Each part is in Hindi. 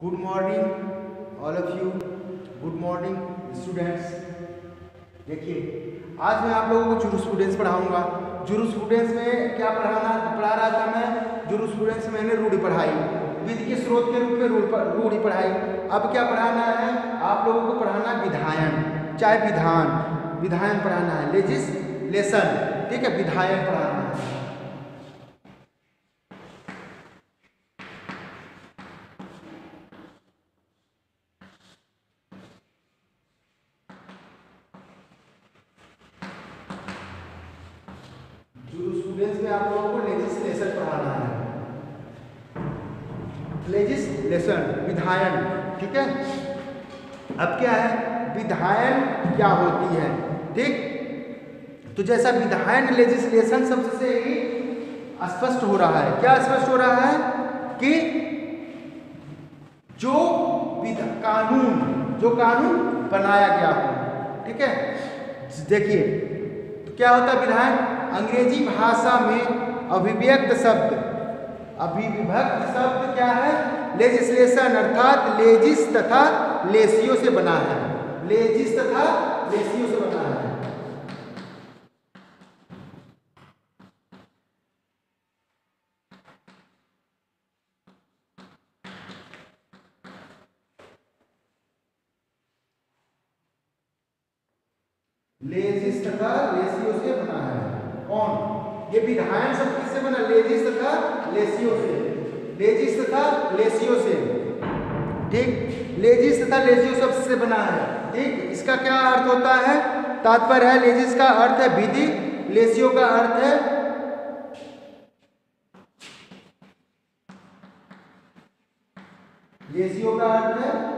Good morning all of you. Good morning students. देखिए आज मैं आप लोगों को जूरिस्प्रूडेंस पढ़ाऊंगा। जूरिस्प्रूडेंस में क्या पढ़ा रहा था मैं? जूरिस्प्रूडेंस में मैंने रूढ़ि पढ़ाई, विधि के स्रोत के रूप में रूढ़ि पढ़ाई। अब क्या पढ़ाना है आप लोगों को? पढ़ाना विधायन, चाहे विधायन पढ़ाना है, लेजिस्लेशन, ठीक है, विधायन पढ़ाना है। जूरिस्प्रूडेंस में आप लोगों को लेजिस्लेशन पढ़ाना है, लेजिस्लेशन, विधायन, ठीक है। अब क्या है विधायन क्या होती है, ठीक। तो जैसा विधायन लेजिस्लेशन सबसे ही स्पष्ट हो रहा है। क्या स्पष्ट हो रहा है कि जो कानून बनाया गया हो, ठीक है। देखिए तो क्या होता है विधायन? अंग्रेजी भाषा में अभिव्यक्त शब्द, अभिविभक्त शब्द क्या है? लेजिस्लेशन, अर्थात लेजिस तथा लेसियो से बना है। लेजिस तथा लेसियो से बना है। लेजिस तथा लेसियो से बना है। कौन? ये विधायन शब्द किससे बना? लेजिस तथा लेसियो से, लेजिस तथा लेसियो से, ठीक। लेजिस तथा लेसियो शब्द से बना है, ठीक। इसका क्या अर्थ होता है? तात्पर्य है, लेजिस का अर्थ है विधि, लेसियो का अर्थ है लेसियो का अर्थ है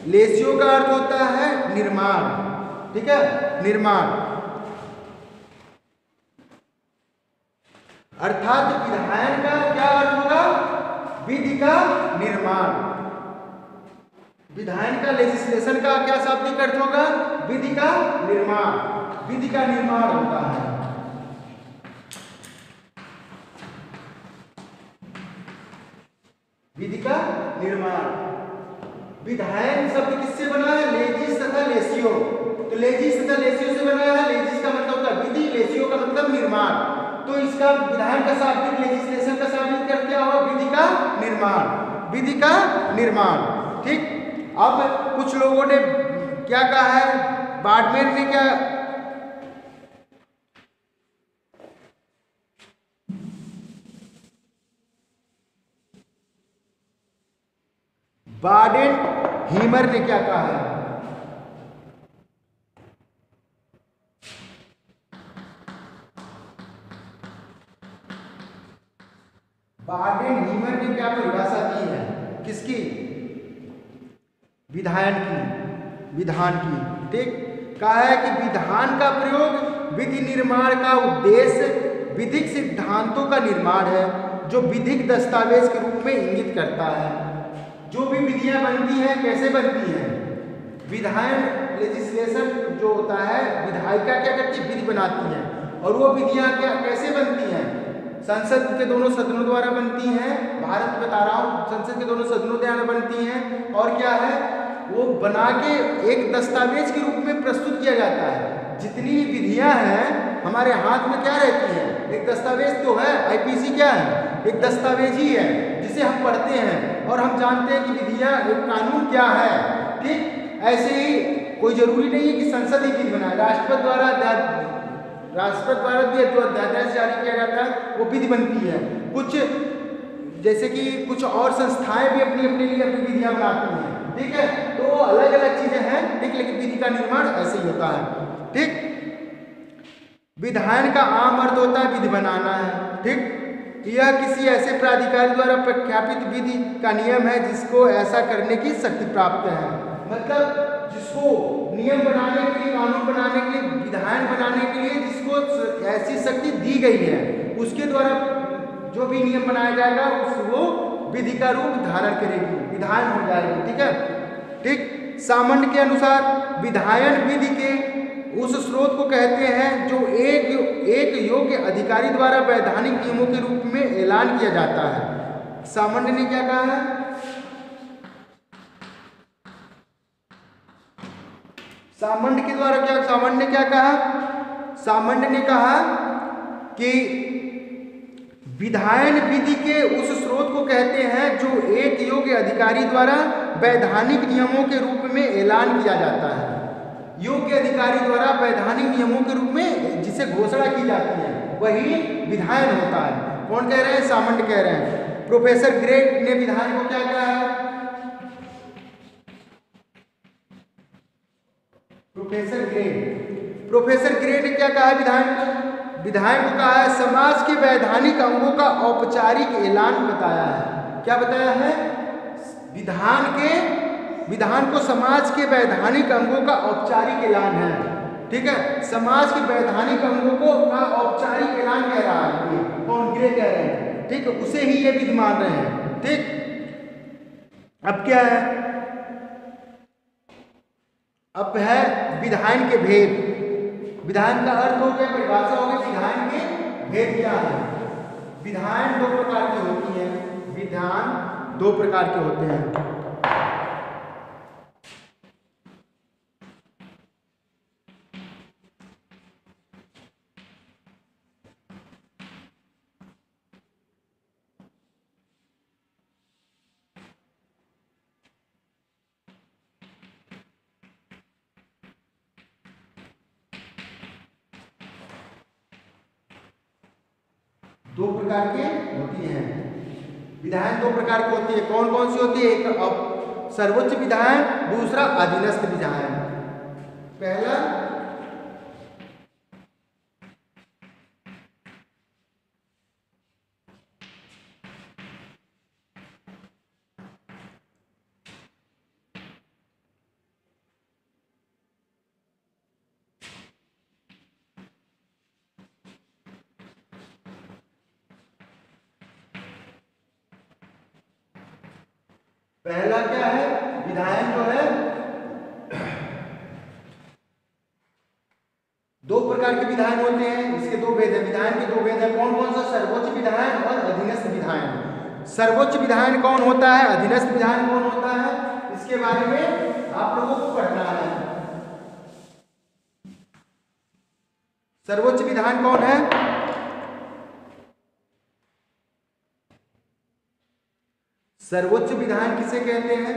लेसियो का अर्थ होता है निर्माण, ठीक है, निर्माण। अर्थात विधायन का क्या अर्थ होगा? विधि का निर्माण। विधायन का, लेजिस्लेशन का क्या शाब्दिक अर्थ होगा? विधि का निर्माण, विधि का निर्माण होता है। विधि का निर्माण। विधायन शब्द किससे बना है? लेजिस तथा लेसियो। तो लेजिस तथा लेसियो से बना है। लेजिस का मतलब होता है विधि, लेसियो का मतलब निर्माण। तो इसका विधायन का शाब्दिक, लेजिस्लेशन का शाब्दिक अर्थ क्या हुआ? विधि का निर्माण, विधि का निर्माण, ठीक। अब कुछ लोगों ने क्या कहा है? बाडमेर ने क्या बाडेन हीमर ने क्या कहा है? बाडेन हीमर ने क्या परिभाषा दी है? किसकी? विधायन की, विधान की, ठीक। कहा है कि विधान का प्रयोग विधि निर्माण का उद्देश्य विधिक सिद्धांतों का निर्माण है, जो विधिक दस्तावेज के रूप में इंगित करता है। जो भी विधियां बनती हैं कैसे बनती हैं? विधायन, लेजिस्लेशन जो होता है, विधायिका क्या करती है? विधि बनाती है। और वो विधियां क्या कैसे बनती हैं? संसद के दोनों सदनों द्वारा बनती हैं। भारत बता रहा हूँ, संसद के दोनों सदनों द्वारा बनती हैं। और क्या है वो बना के एक दस्तावेज के रूप में प्रस्तुत किया जाता है। जितनी भी विधियां हैं हमारे हाथ में क्या रहती है? एक दस्तावेज तो है। आईपीसी क्या है? एक दस्तावेज ही है जिसे हम पढ़ते हैं और हम जानते हैं कि विधियां, एक कानून क्या है, ठीक। ऐसे ही कोई जरूरी नहीं है कि संसद ही विधि बनाए। राष्ट्रपति द्वारा भी अध्यादेश जारी किया जाता है, वो विधि बनती है। कुछ जैसे कि कुछ और संस्थाएं भी अपने लिए अपनी विधियां बनाती हैं, ठीक है। तो अलग अलग चीजें हैं, ठीक, लेकिन विधि का निर्माण ऐसे ही होता है, ठीक। विधायन का आम अर्थ होता है विधि बनाना है, ठीक। यह किसी ऐसे प्राधिकारी द्वारा प्रख्यापित विधि का नियम है जिसको ऐसा करने की शक्ति प्राप्त है। मतलब जिसको नियम बनाने के लिए, कानून बनाने के लिए, विधायन बनाने के लिए जिसको ऐसी शक्ति दी गई है, उसके द्वारा जो भी नियम बनाया जाएगा वो विधि का रूप धारण करेगी, विधायन हो जाएगी, ठीक है, ठीक। सामान्य के अनुसार विधायन विधि के उस स्रोत को कहते हैं जो एक योग्य अधिकारी द्वारा वैधानिक नियमों के रूप में ऐलान किया जाता है। सामान्य ने क्या कहा है? सामान्य के द्वारा क्या, सामान्य ने क्या कहा? सामान्य ने कहा कि विधायन विधि के उस स्रोत को कहते हैं जो एक योग्य अधिकारी द्वारा वैधानिक नियमों के रूप में ऐलान किया जाता है। योग्य अधिकारी द्वारा वैधानिक नियमों के रूप में जिसे घोषणा की जाती है वही विधायन होता है। कौन कह रहे हैं? सामान्य कह रहे हैं। प्रोफेसर ग्रे ने विधायन को क्या कहा है? प्रोफेसर ग्रे ने क्या कहा है विधायन को? विधायन को कहा है समाज के वैधानिक अंगों का औपचारिक ऐलान बताया है। क्या बताया है? विधान को समाज के वैधानिक अंगों का औपचारिक ऐलान है। ठीक है, समाज के वैधानिक अंगों को का औपचारिक ऐलान कह रहा है। कौन? ग्रे कह रहे हैं। ठीक है, उसे ही ये विधि मान रहे हैं। ठीक, अब क्या है? अब है विधायन के भेद। विधायन का अर्थ हो गया, परिभाषा हो गई। विधायन के भेद क्या है? विधायन दो प्रकार की होती है। विधान दो प्रकार के होते हैं। दो प्रकार की होती हैं विधायन। दो प्रकार की होती है। कौन कौन सी होती है? एक सर्वोच्च विधायन, दूसरा अधीनस्थ विधायन। पहला पहला क्या है? विधायन जो है दो प्रकार के विधायन होते हैं। इसके दो भेद है। विधायन के दो भेद है। कौन कौन सा? सर्वोच्च विधायन और अधीनस्थ विधायन। सर्वोच्च विधायन कौन होता है? अधीनस्थ विधायन कौन होता है? इसके बारे में आप लोगों को पढ़ना है। सर्वोच्च विधायन कौन है? सर्वोच्च विधायन किसे कहते हैं?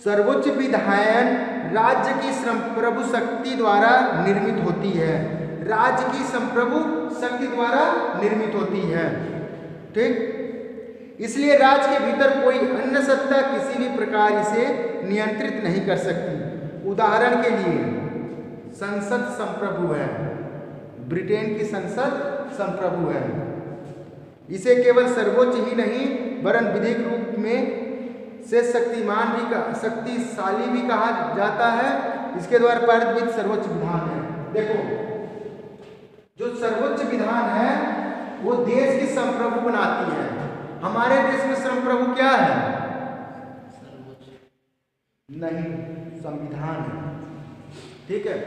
सर्वोच्च विधायन राज्य की संप्रभु शक्ति द्वारा निर्मित होती है। राज्य की संप्रभु शक्ति द्वारा निर्मित होती है। ठीक, इसलिए राज्य के भीतर कोई अन्य सत्ता किसी भी प्रकार इसे नियंत्रित नहीं कर सकती। उदाहरण के लिए संसद संप्रभु है। ब्रिटेन की संसद संप्रभु है। इसे केवल सर्वोच्च ही नहीं वरन विधिक रूप में से शक्तिशाली भी कहा जाता है। इसके द्वारा पारित विधि सर्वोच्च विधान है। देखो, जो सर्वोच्च विधान है वो देश की संप्रभु बनाती है। हमारे देश में संप्रभु क्या है? नहीं, संविधान है। ठीक है,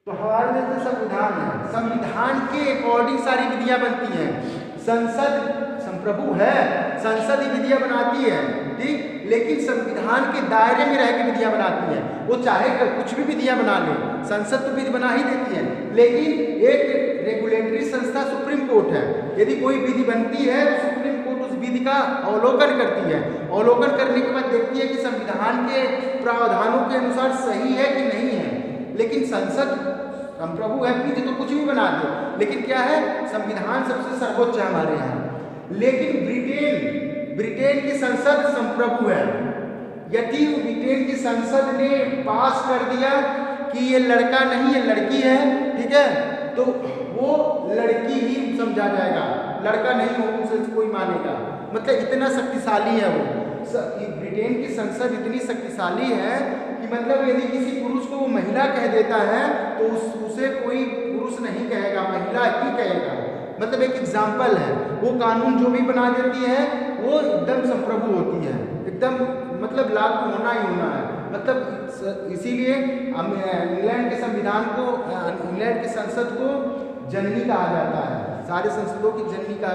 तो हमारे देश में संविधान है। संविधान के अकॉर्डिंग सारी विधियां बनती हैं। संसद संप्रभु है, संसद ही विधियां बनाती है। ठीक, लेकिन संविधान के दायरे में रह के विधियां बनाती है। वो चाहे कुछ भी विधियां बना ले, संसद तो विधि बना ही देती है। लेकिन एक रेगुलेटरी संस्था सुप्रीम कोर्ट है। यदि कोई विधि बनती है तो सुप्रीम कोर्ट उस विधि का अवलोकन करती है। अवलोकन करने के बाद देखती है कि संविधान के प्रावधानों के अनुसार सही है कि नहीं है। लेकिन संसद संप्रभु है, विधि तो कुछ भी बना दे, लेकिन क्या है? संविधान सबसे सर्वोच्च है हमारे यहाँ। लेकिन ब्रिटेन की संसद संप्रभु है। यदि ब्रिटेन की संसद ने पास कर दिया कि ये लड़का नहीं ये लड़की है, ठीक है, तो वो लड़की ही समझा जाएगा, लड़का नहीं हो उसे कोई मानेगा। मतलब इतना शक्तिशाली है वो। ब्रिटेन की संसद इतनी शक्तिशाली है कि मतलब यदि किसी पुरुष को वो महिला कह देता है तो उसे कोई पुरुष नहीं कहेगा, महिला ही कहेगा। मतलब एक एग्जाम्पल है। वो कानून जो भी बना देती है वो एकदम संप्रभु होती है, एकदम मतलब लागू होना ही होना है। मतलब इसीलिए इंग्लैंड के संविधान को, इंग्लैंड की संसद को जननी कहा जाता है, सारे संसदों की जननी का,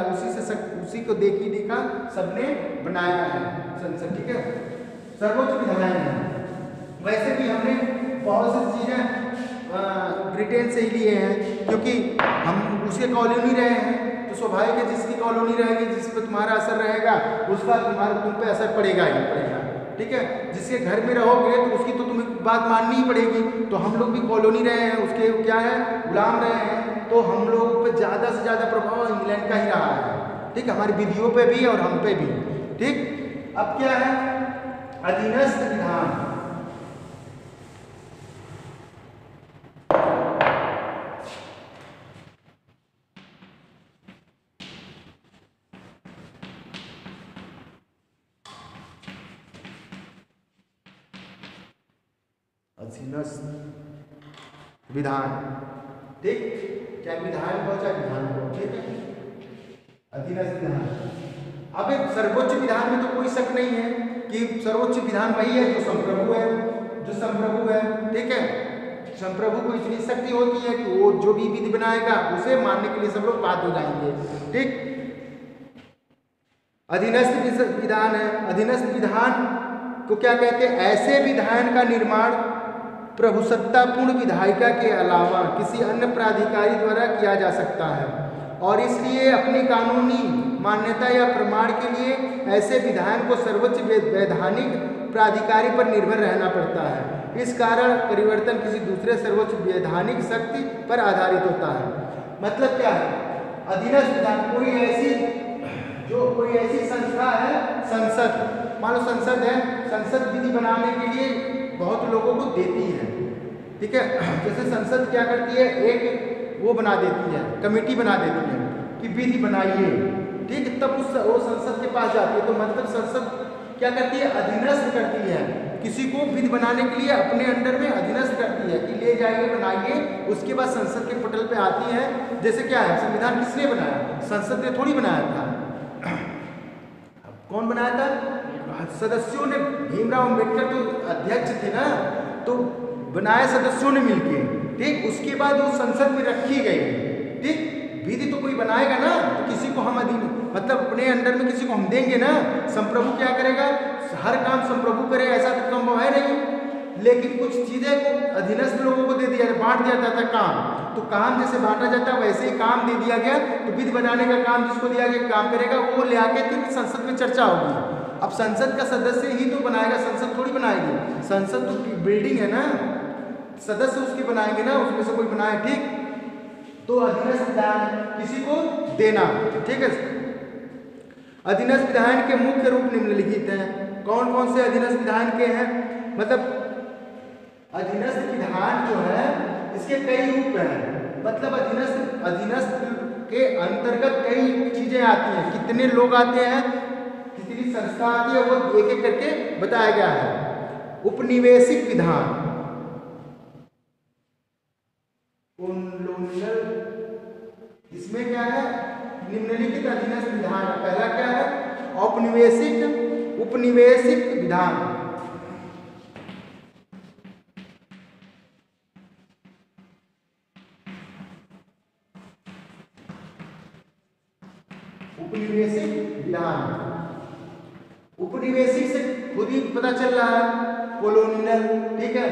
उसी को देखा सबने बनाया है संसद, ठीक है, सर्वोच्च विधायन है। वैसे भी हमने बहुत सी चीज़ें ब्रिटेन से ही लिए हैं, क्योंकि हम उसके कॉलोनी रहे हैं, तो स्वाभाविक है जिसकी कॉलोनी रहेगी, जिस पर तुम्हारा असर रहेगा उसका तुम पे असर पड़ेगा ही पड़ेगा, ठीक है। जिसके घर में रहोगे तो उसकी तो तुम्हें बात माननी ही पड़ेगी। तो हम लोग भी कॉलोनी रहे हैं, उसके क्या है, गुलाम रहे हैं, तो हम लोग पे ज़्यादा से ज़्यादा प्रभाव इंग्लैंड का ही रहा है, ठीक, हमारी विधियों पे भी और हम पे भी, ठीक। अब क्या है, अधीनस्थ विधान। अधीनस्थ विधान, ठीक, चाहे विधान हो चाहे विधान हो, ठीक है, अधीनस्थ विधान। अब एक सर्वोच्च विधान में तो कोई शक नहीं है कि सर्वोच्च विधान वही है जो संप्रभु है, ठीक है। संप्रभु को इतनी शक्ति होती है कि वो जो भी विधि बनाएगा उसे मानने के लिए सब लोग बाध्य हो जाएंगे, ठीक। अधीनस्थ विधान है। अधीनस्थ विधान को क्या कहते हैं, ऐसे विधान का निर्माण प्रभुसत्तापूर्ण विधायिका के अलावा किसी अन्य प्राधिकारी द्वारा किया जा सकता है, और इसलिए अपनी कानूनी मान्यता या प्रमाण के लिए ऐसे विधान को सर्वोच्च वैधानिक प्राधिकारी पर निर्भर रहना पड़ता है। इस कारण परिवर्तन किसी दूसरे सर्वोच्च वैधानिक शक्ति पर आधारित होता है। मतलब क्या है, अधीनस्थ विधान कोई ऐसी संस्था है, संसद, मान लो संसद है, संसद विधि बनाने के लिए बहुत लोगों को देती है, ठीक है। जैसे संसद क्या करती है, एक वो बना देती है, कमेटी बना देती है कि विधि बनाइए, ठीक, तब वो संसद के पास जाती है। तो मतलब संसद क्या करती है, अधीनस्थ करती है, किसी को विधि बनाने के लिए अपने अंडर में अधीनस्थ करती है कि ले जाइए बनाइए। उसके बाद संसद के पटल पे आती है। जैसे क्या है, संविधान किसने बनाया, संसद ने थोड़ी बनाया था, कौन बनाया था, सदस्यों ने। भीमराव अम्बेडकर तो अध्यक्ष थे ना, तो बनाया सदस्यों ने मिलके, ठीक। उसके बाद वो संसद में रखी गई, ठीक। विधि तो कोई बनाएगा ना, तो किसी को हम मतलब अपने अंडर में किसी को हम देंगे ना। संप्रभु क्या करेगा, हर काम संप्रभु करे ऐसा तो संभव है नहीं, लेकिन कुछ चीजें को अधीनस्थ लोगों को दे दिया, बांट दिया जाता है काम। तो काम जैसे बांटा जाता है वैसे ही काम दे दिया गया। तो विधि बनाने का काम जिसको दिया गया काम करेगा, वो ले आके फिर संसद में चर्चा होगी। अब संसद का सदस्य ही तो बनाएगा, संसद थोड़ी बनाएगी। संसद तो बिल्डिंग है ना, सदस्य उसके बनाएंगे ना, उसमें से कोई बनाए, ठीक। तो अधीनस्थ विधान किसी को देना, ठीक है। अधीनस्थ विधान के मुख्य रूप निम्नलिखित हैं। कौन कौन से अधीनस्थ विधान के हैं, मतलब अधीनस्थ विधान जो है इसके कई रूप हैं। मतलब अधीनस्थ के अंतर्गत कई चीजें आती हैं, कितने लोग आते हैं, कितनी संस्था आती है, वो एक एक करके बताया गया है। उपनिवेशिक विधान, इसमें क्या है, निम्नलिखित अधीनस्थ विधान। पहला क्या है, उपनिवेशिक विधान। उपनिवेशिक विधान, उपनिवेशिक से खुद ही पता चल रहा है, कॉलोनियल, ठीक है।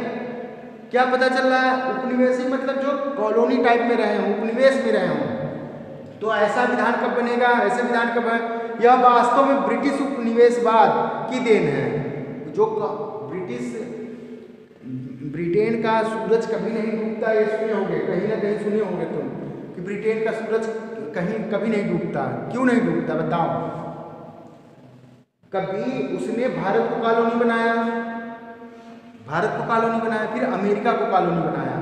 क्या पता चल रहा है, उपनिवेशिक मतलब जो कॉलोनी टाइप में रहे हों, उपनिवेश में रहे हों। तो ऐसा विधान कब बनेगा, ऐसे विधान कब है, यह वास्तव में ब्रिटिश उपनिवेशवाद की देन है। जो ब्रिटेन का सूरज कभी नहीं डूबता, ये सुने होंगे, कहीं ना कहीं सुने होंगे तुम कि ब्रिटेन का सूरज कभी नहीं डूबता। क्यों नहीं डूबता बताओ। कभी उसने भारत को कॉलोनी बनाया, फिर अमेरिका को कॉलोनी बनाया।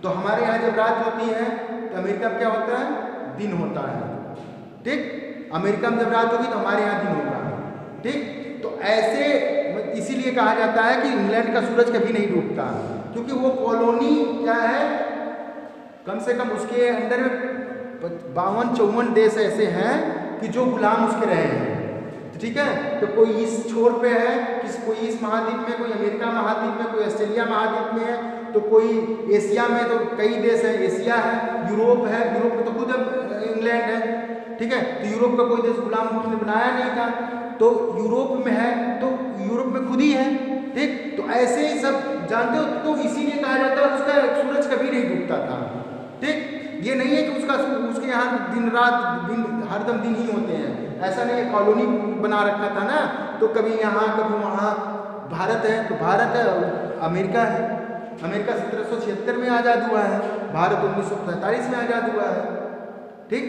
तो हमारे यहाँ जब रात होती है तो अमेरिका में क्या होता है, दिन होता है, ठीक। अमेरिका में जब रात होगी तो हमारे यहाँ दिन होगा, ठीक। तो ऐसे इसीलिए कहा जाता है कि इंग्लैंड का सूरज कभी नहीं डूबता, क्योंकि वो कॉलोनी क्या है, कम से कम उसके अंदर में 52-54 देश ऐसे हैं कि जो गुलाम उसके रहे हैं। ठीक है। तो कोई इस छोर पे है, कोई इस महाद्वीप में, कोई अमेरिका महाद्वीप में, कोई ऑस्ट्रेलिया महाद्वीप में है, तो कोई एशिया में, तो कई देश है, एशिया है, यूरोप है, यूरोप में तो खुद इंग्लैंड है, ठीक है। तो यूरोप का कोई देश गुलाम मुल्क ने बनाया नहीं था, तो यूरोप में है, तो यूरोप में खुद ही है, ठीक। तो ऐसे ही सब जानते हो, तो इसीलिए कहा जाता है उसका सूरज कभी नहीं डूबता था, ठीक। ये नहीं है कि उसके यहाँ दिन हरदम दिन ही होते हैं, ऐसा नहीं है। कॉलोनी बना रखा था ना, तो कभी यहाँ कभी वहाँ। भारत है तो भारत है, अमेरिका है, अमेरिका 1776 में आज़ाद हुआ है, भारत 1947 में आज़ाद हुआ है, ठीक।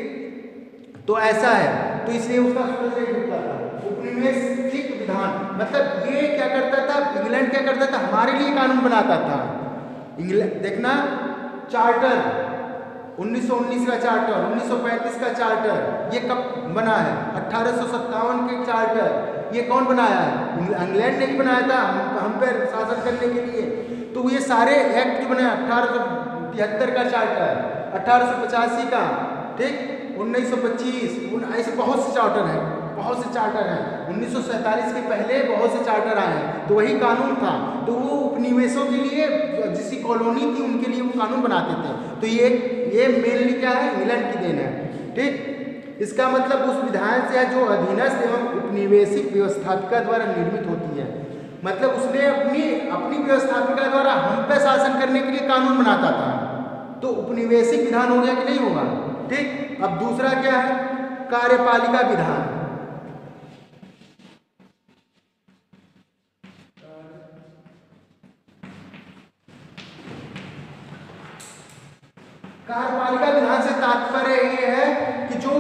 तो ऐसा है, तो इसलिए उसका सूरज नहीं डूबता था। उपनिवेशिक विधान मतलब ये क्या करता था, इंग्लैंड क्या करता था, हमारे लिए कानून बनाता था। इंग्लैंड देखना, चार्टर 1919 का चार्टर, 1935 का चार्टर, ये कब बना है? 1857 के चार्टर, ये कौन बनाया है? इंग्लैंड ने ही बनाया था, हम पर शासन करने के लिए। तो ये सारे एक्ट जो बने, 1873 का चार्टर, 1885 का, ठीक, 1925, ऐसे बहुत से चार्टर हैं, बहुत से चार्टर हैं। 1947 के पहले बहुत से चार्टर आए हैं, तो वही कानून था। तो वो उपनिवेशों के लिए, जिसकी कॉलोनी थी उनके लिए वो कानून बनाते थे। तो ये मेनली क्या है, इंग्लैंड की देन है, ठीक। इसका मतलब उस विधान से है जो अधीनस्थ एवं उपनिवेशिक व्यवस्थापिका द्वारा निर्मित होती है। मतलब उसने अपनी व्यवस्थापिका द्वारा हम पे शासन करने के लिए कानून बनाता था। तो उपनिवेशिक विधान हो गया कि नहीं होगा, ठीक। अब दूसरा क्या है, कार्यपालिका विधान। कार्यपालिका विधान से तात्पर्य ये है कि जो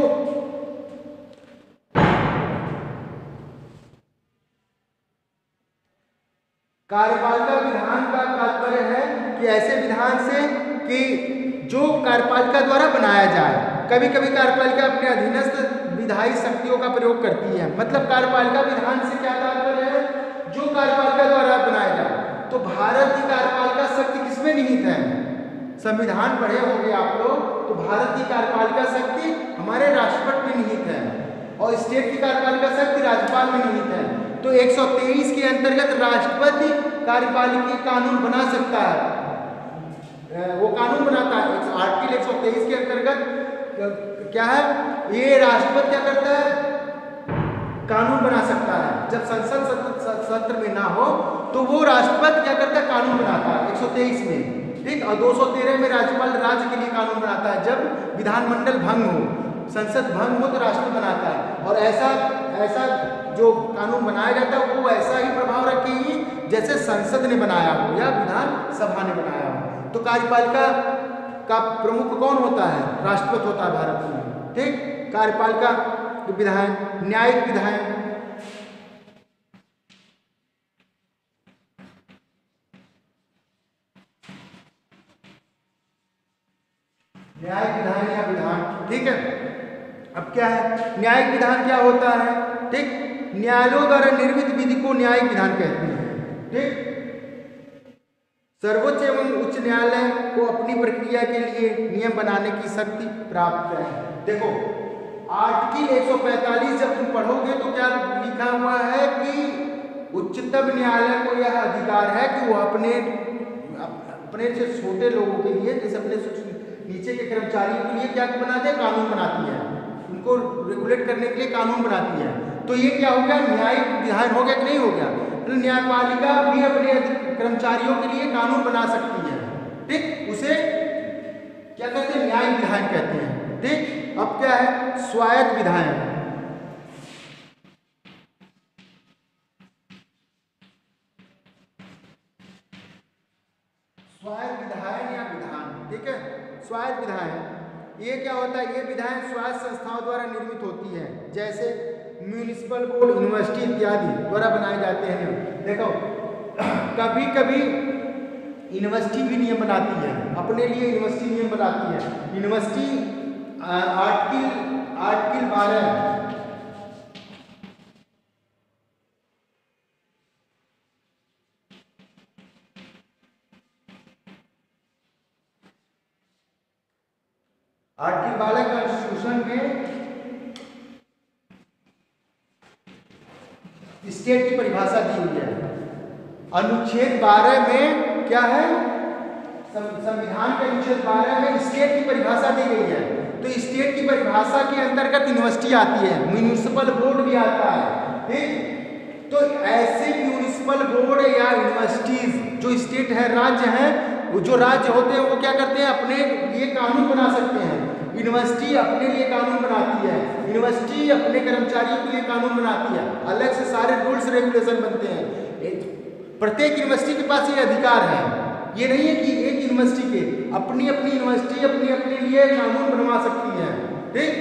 कार्यपालिका विधान का तात्पर्य है कि ऐसे विधान से कि जो कार्यपालिका द्वारा बनाया जाए। कभी कभी कार्यपालिका अपने अधीनस्थ विधायी शक्तियों का प्रयोग करती है। मतलब कार्यपालिका विधान से क्या तात्पर्य है, जो कार्यपालिका द्वारा बनाया जाए। तो भारत की कार्यपालिका शक्ति किसमें निहित है? संविधान पढ़े होंगे आप लोग, तो भारत की कार्यपालिका शक्ति हमारे राष्ट्रपति में निहित है, और स्टेट की कार्यपालिका शक्ति राज्यपाल में निहित है। तो 123 के अंतर्गत राष्ट्रपति कार्यपालिका कानून बना सकता है, वो कानून बनाता है। आर्टिकल 123 के अंतर्गत क्या है, ये राष्ट्रपति क्या करता है, कानून बना सकता है। जब संसद सत्र में ना हो तो वो राष्ट्रपति क्या करता है, कानून बनाता है 123 में, ठीक। और 213 में राज्यपाल राज्य के लिए कानून बनाता है। जब विधानमंडल भंग हो, संसद भंग हो, तो राष्ट्रपति बनाता है। और ऐसा जो कानून बनाया जाता है वो ऐसा ही प्रभाव रखेगी जैसे संसद ने बनाया हो या विधानसभा ने बनाया हो। तो कार्यपालिका का प्रमुख कौन होता है? राष्ट्रपति होता है भारत में, ठीक। कार्यपालिका विधायन, न्यायिक विधायन, न्यायिक विधान या विधान, ठीक है। अब क्या है, न्यायिक विधान क्या होता है, ठीक। न्यायालयों द्वारा निर्मित विधि को न्यायिक विधान कहते हैं, ठीक। सर्वोच्च एवं उच्च न्यायालय को अपनी प्रक्रिया के लिए नियम बनाने की शक्ति प्राप्त है। देखो आर्टिकल 145 जब तुम पढ़ोगे तो क्या लिखा हुआ है कि उच्चतम न्यायालय को यह अधिकार है कि वो अपने से छोटे लोगों के लिए, जैसे अपने नीचे के कर्मचारियों के लिए क्या बना दे, कानून बनाती है, उनको रेगुलेट करने के लिए कानून बनाती है। तो ये क्या हो गया, न्यायिक विधान हो गया कि नहीं हो गया? तो न्यायपालिका भी अपने कर्मचारियों के लिए कानून बना सकती है, ठीक। उसे क्या कहते हैं, न्यायिक विधान कहते हैं, ठीक। अब क्या है, स्वायत्त विधान। स्वायत्त विधायन या विधान, ठीक है। स्वायत्त विधायन ये क्या होता है, ये विधायन स्वायत्त संस्थाओं द्वारा निर्मित होती है, जैसे म्यूनिसिपल बोर्ड, यूनिवर्सिटी इत्यादि द्वारा बनाए जाते हैं। देखो कभी कभी यूनिवर्सिटी भी नियम बनाती है, अपने लिए यूनिवर्सिटी नियम बनाती है। यूनिवर्सिटी आर्टिकल 12 कॉन्स्टिट्यूशन में स्टेट की परिभाषा दी हुई है। अनुच्छेद 12 में क्या है, संविधान के अनुच्छेद 12 में स्टेट की परिभाषा दी गई है। तो स्टेट की परिभाषा के अंतर्गत यूनिवर्सिटी आती है, म्युनिसिपल बोर्ड भी आता है, ठीक। तो ऐसे म्युनिसिपल बोर्ड या यूनिवर्सिटीज जो स्टेट है, राज्य है, जो राज्य होते हैं वो क्या करते हैं, अपने लिए कानून बना सकते हैं। यूनिवर्सिटी अपने लिए कानून बनाती है, यूनिवर्सिटी अपने कर्मचारियों के लिए कानून बनाती है, अलग से सारे रूल्स रेगुलेशन बनते हैं। प्रत्येक यूनिवर्सिटी के पास ये अधिकार है। ये नहीं है कि एक यूनिवर्सिटी के अपनी यूनिवर्सिटी अपने लिए कानून बनवा सकती है, ठीक।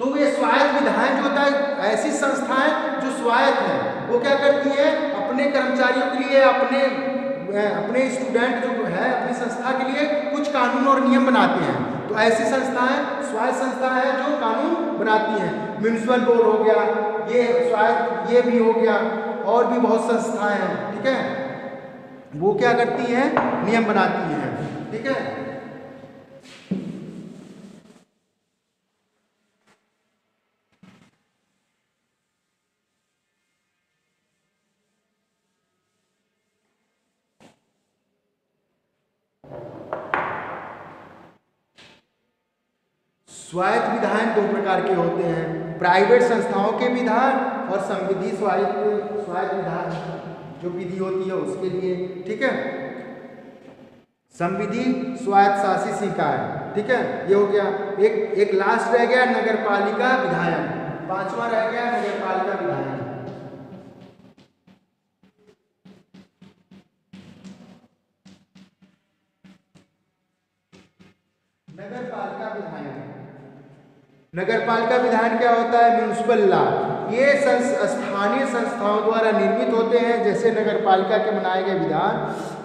तो ये स्वायत्त विधायन जो होता है, ऐसी संस्थाएं जो स्वायत्त हैं वो क्या करती हैं, अपने कर्मचारियों के लिए, अपने स्टूडेंट जो है, अपनी संस्था के लिए कुछ कानून और नियम बनाते हैं। तो ऐसी संस्थाएं स्वायत्त संस्थाएं हैं जो कानून बनाती हैं। म्युनिसिपल बोर्ड हो गया, ये स्वायत्त, ये भी हो गया, और भी बहुत संस्थाएं हैं, ठीक है। वो क्या करती हैं, नियम बनाती हैं, ठीक है। स्वायत्त विधायन दो प्रकार के होते हैं, प्राइवेट संस्थाओं के विधान और संविधि स्वायत्त विधान जो विधि होती है उसके लिए, ठीक है। संविधि स्वायत्त शासित निकाय, ठीक है, ये हो गया। एक लास्ट रह गया नगरपालिका विधायन, पांचवा रह गया नगरपालिका विधायन। नगरपालिका विधायन, नगरपालिका विधायन क्या होता है, म्युनिसिपल लॉ। ये स्थानीय संस्थाओं द्वारा निर्मित होते हैं, जैसे नगरपालिका के बनाए गए विधान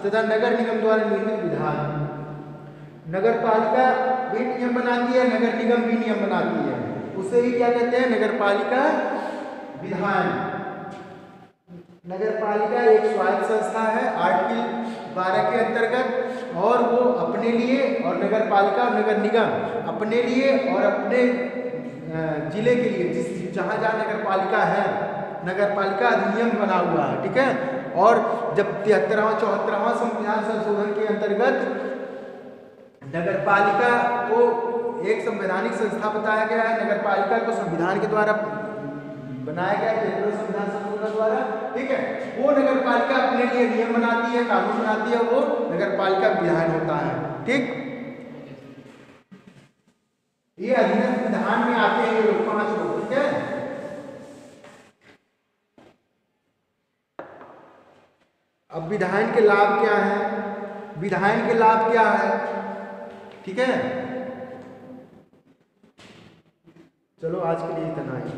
तथा नगर निगम द्वारा निर्मित विधान। नगरपालिका भी नियम बनाती है, नगर निगम भी नियम बनाती है, उसे ही क्या कहते हैं, नगरपालिका विधान। नगरपालिका एक स्वायत्त संस्था है आर्टिकल 12 के अंतर्गत, और वो अपने लिए, और नगरपालिका और नगर निगम अपने लिए और अपने जिले के लिए, जहाँ नगरपालिका है, नगरपालिका अधिनियम बना हुआ है, ठीक है। और जब 73वां 74वां संविधान संशोधन के अंतर्गत नगरपालिका को एक संवैधानिक संस्था बताया गया है, नगरपालिका को संविधान के द्वारा बनाया गया, केंद्रीय संविधान संशोधन द्वारा, ठीक है। वो नगरपालिका अपने लिए नियम बनाती है, कानून बनाती है, वो नगरपालिका विधान होता है, ठीक। ये अधिनियम विधान में आते हैं, ये लोग 5 लोग, ठीक है। अब विधायन के लाभ क्या है, विधायन के लाभ क्या है, ठीक है। चलो आज के लिए इतना ही।